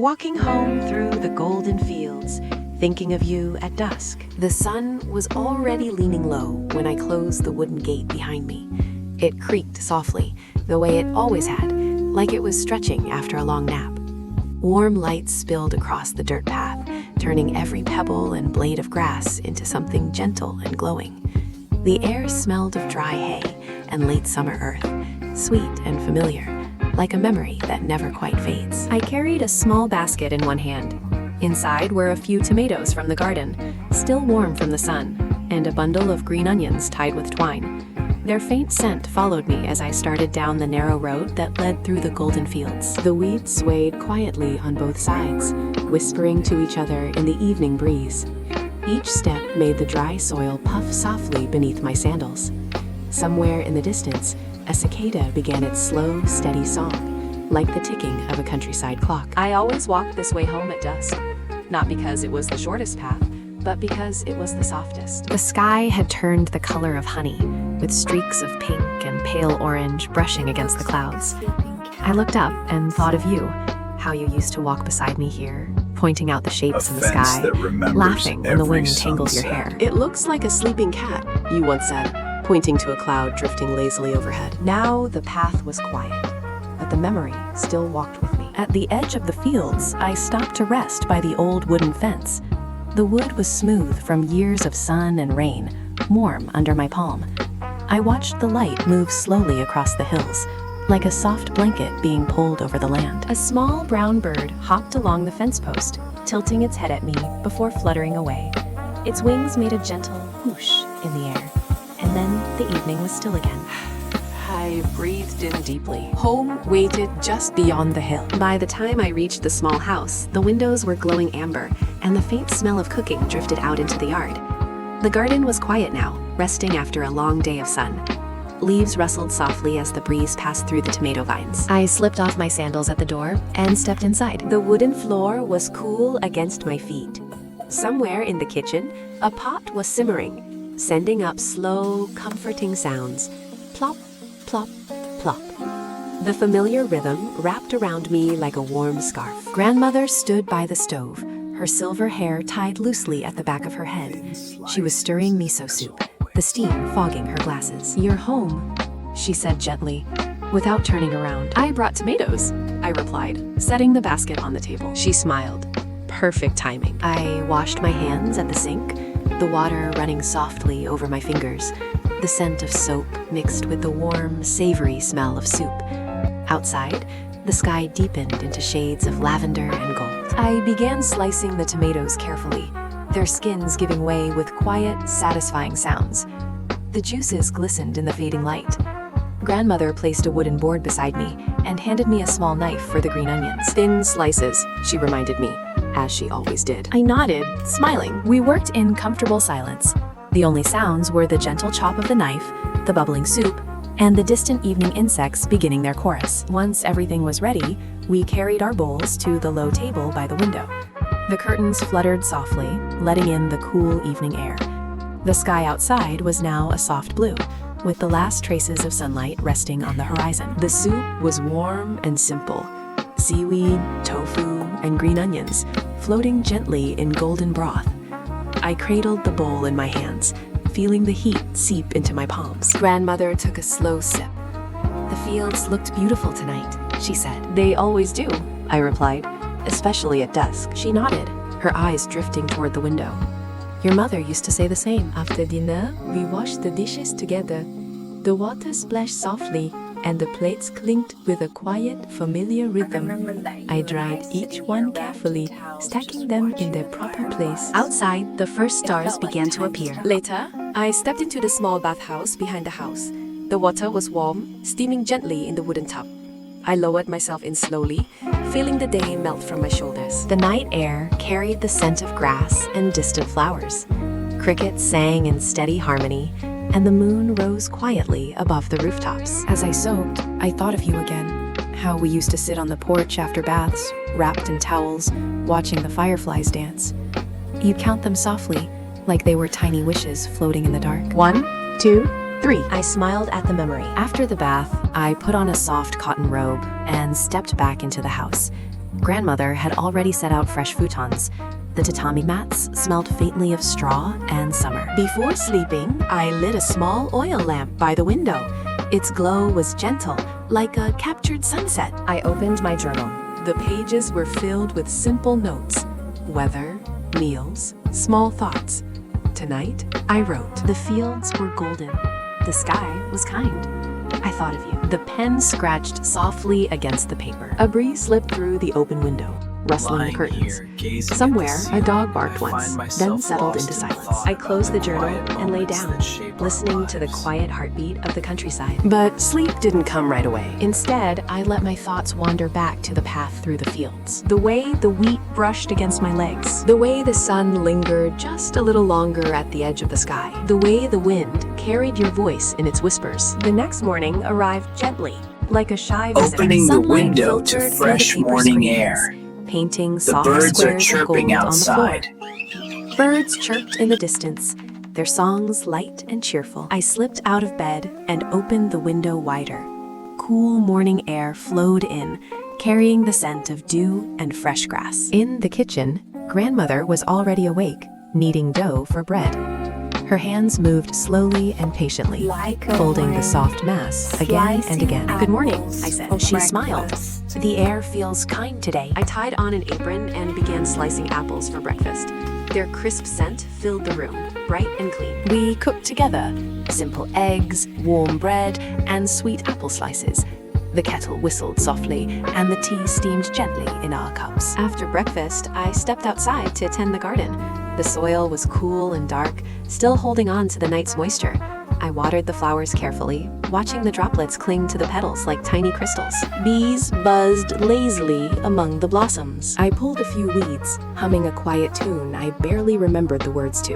Walking home through the golden fields, thinking of you at dusk. The sun was already leaning low when I closed the wooden gate behind me. It creaked softly, the way it always had, like it was stretching after a long nap. Warm light spilled across the dirt path, turning every pebble and blade of grass into something gentle and glowing. The air smelled of dry hay and late summer earth, sweet and familiar, like a memory that never quite fades. I carried a small basket in one hand. Inside were a few tomatoes from the garden, still warm from the sun, and a bundle of green onions tied with twine. Their faint scent followed me as I started down the narrow road that led through the golden fields. The weeds swayed quietly on both sides, whispering to each other in the evening breeze. Each step made the dry soil puff softly beneath my sandals. Somewhere in the distance, a cicada began its slow, steady song, like the ticking of a countryside clock. I always walked this way home at dusk, not because it was the shortest path, but because it was the softest. The sky had turned the color of honey, with streaks of pink and pale orange brushing against the clouds. I looked up and thought of you, how you used to walk beside me here, pointing out the shapes in the sky, laughing when the wind tangled your hair. It looks like a sleeping cat, you once said, pointing to a cloud drifting lazily overhead. Now the path was quiet, but the memory still walked with me. At the edge of the fields, I stopped to rest by the old wooden fence. The wood was smooth from years of sun and rain, warm under my palm. I watched the light move slowly across the hills, like a soft blanket being pulled over the land. A small brown bird hopped along the fence post, tilting its head at me before fluttering away. Its wings made a gentle whoosh in the air. And then the evening was still again. I breathed in deeply. Home waited just beyond the hill. By the time I reached the small house, the windows were glowing amber, and the faint smell of cooking drifted out into the yard. The garden was quiet now, resting after a long day of sun. Leaves rustled softly as the breeze passed through the tomato vines. I slipped off my sandals at the door and stepped inside. The wooden floor was cool against my feet. Somewhere in the kitchen, a pot was simmering, sending up slow, comforting sounds. Plop, plop, plop. The familiar rhythm wrapped around me like a warm scarf. Grandmother stood by the stove, her silver hair tied loosely at the back of her head. She was stirring miso soup, the steam fogging her glasses. "You're home," she said gently, without turning around. "I brought tomatoes," I replied, setting the basket on the table. She smiled. Perfect timing. I washed my hands at the sink, the water running softly over my fingers, the scent of soap mixed with the warm, savory smell of soup. Outside, the sky deepened into shades of lavender and gold. I began slicing the tomatoes carefully, their skins giving way with quiet, satisfying sounds. The juices glistened in the fading light. Grandmother placed a wooden board beside me and handed me a small knife for the green onions. "Thin slices," she reminded me, as she always did. I nodded, smiling. We worked in comfortable silence. The only sounds were the gentle chop of the knife, the bubbling soup, and the distant evening insects beginning their chorus. Once everything was ready, we carried our bowls to the low table by the window. The curtains fluttered softly, letting in the cool evening air. The sky outside was now a soft blue, with the last traces of sunlight resting on the horizon. The soup was warm and simple. Seaweed, tofu, and green onions, floating gently in golden broth. I cradled the bowl in my hands, feeling the heat seep into my palms. Grandmother took a slow sip. "The fields looked beautiful tonight," she said. "They always do," I replied, "especially at dusk." She nodded, her eyes drifting toward the window. "Your mother used to say the same." After dinner, we washed the dishes together. The water splashed softly, and the plates clinked with a quiet, familiar rhythm. I dried each one carefully, stacking them in their proper place. Outside, the first stars began to appear. Later, I stepped into the small bathhouse behind the house. The water was warm, steaming gently in the wooden tub. I lowered myself in slowly, feeling the day melt from my shoulders. The night air carried the scent of grass and distant flowers. Crickets sang in steady harmony, and the moon rose quietly above the rooftops. As I soaked, I thought of you again, how we used to sit on the porch after baths, wrapped in towels, watching the fireflies dance. You'd count them softly, like they were tiny wishes floating in the dark. 1, 2, 3. I smiled at the memory. After the bath, I put on a soft cotton robe and stepped back into the house. Grandmother had already set out fresh futons. The tatami mats smelled faintly of straw and summer. Before sleeping, I lit a small oil lamp by the window. Its glow was gentle, like a captured sunset. I opened my journal. The pages were filled with simple notes: weather, meals, small thoughts. Tonight, I wrote, "The fields were golden. The sky was kind. I thought of you." The pen scratched softly against the paper. A breeze slipped through the open window, rustling the curtains. Somewhere, a dog barked once, then settled into silence. I closed the journal and lay down, listening to the quiet heartbeat of the countryside. But sleep didn't come right away. Instead, I let my thoughts wander back to the path through the fields. The way the wheat brushed against my legs. The way the sun lingered just a little longer at the edge of the sky. The way the wind carried your voice in its whispers. The next morning arrived gently, like a shy visitor. Opening the Sunlight window to filtered through fresh the paper morning screens, air. painting The soft birds are squares of chirping gold outside. on the floor. Birds chirped in the distance, their songs light and cheerful. I slipped out of bed and opened the window wider. Cool morning air flowed in, carrying the scent of dew and fresh grass. In the kitchen, Grandmother was already awake, kneading dough for bread. Her hands moved slowly and patiently, folding the soft mass again and again. "Good morning," I said. She smiled. "The air feels kind today." I tied on an apron and began slicing apples for breakfast. Their crisp scent filled the room, bright and clean. We cooked together: simple eggs, warm bread, and sweet apple slices. The kettle whistled softly, and the tea steamed gently in our cups. After breakfast, I stepped outside to tend the garden. The soil was cool and dark, still holding on to the night's moisture. I watered the flowers carefully, watching the droplets cling to the petals like tiny crystals. Bees buzzed lazily among the blossoms. I pulled a few weeds, humming a quiet tune I barely remembered the words to.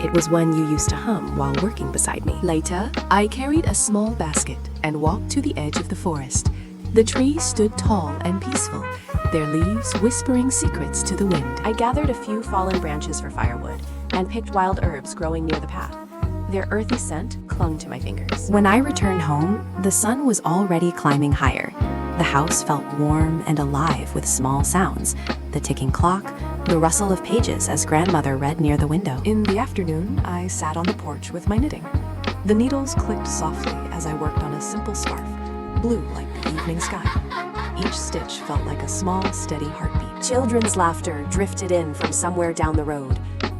It was one you used to hum while working beside me. Later, I carried a small basket and walked to the edge of the forest. The trees stood tall and peaceful, their leaves whispering secrets to the wind. I gathered a few fallen branches for firewood and picked wild herbs growing near the path. Their earthy scent clung to my fingers. When I returned home, the sun was already climbing higher. The house felt warm and alive with small sounds: the ticking clock, the rustle of pages as Grandmother read near the window. In the afternoon, I sat on the porch with my knitting. The needles clicked softly as I worked on a simple scarf, blue like the evening sky. Each stitch felt like a small, steady heartbeat. Children's laughter drifted in from somewhere down the road.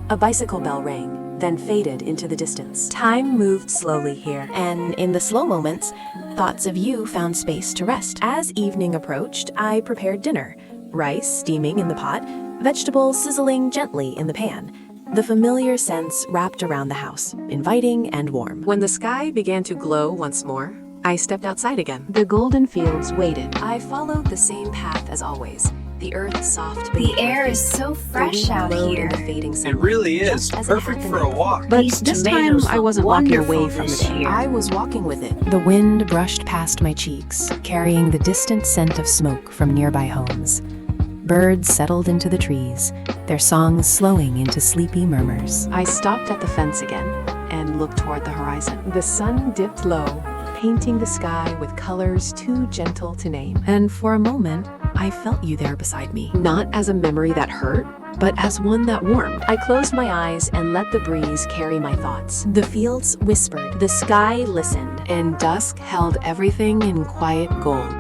A bicycle bell rang, then faded into the distance. Time moved slowly here, and in the slow moments, thoughts of you found space to rest. As evening approached, I prepared dinner: rice steaming in the pot, vegetables sizzling gently in the pan. The familiar scents wrapped around the house, inviting and warm. When the sky began to glow once more, I stepped outside again. The golden fields waited. I followed the same path as always. The earth soft. The air is so fresh out here. It really is perfect for a walk. But These this time tomatoes I look wasn't walking wonderful away from the this day. year. I was walking with it. The wind brushed past my cheeks, carrying the distant scent of smoke from nearby homes. Birds settled into the trees, their songs slowing into sleepy murmurs. I stopped at the fence again and looked toward the horizon. The sun dipped low, painting the sky with colors too gentle to name. And for a moment, I felt you there beside me. Not as a memory that hurt, but as one that warmed. I closed my eyes and let the breeze carry my thoughts. The fields whispered, the sky listened, and dusk held everything in quiet gold.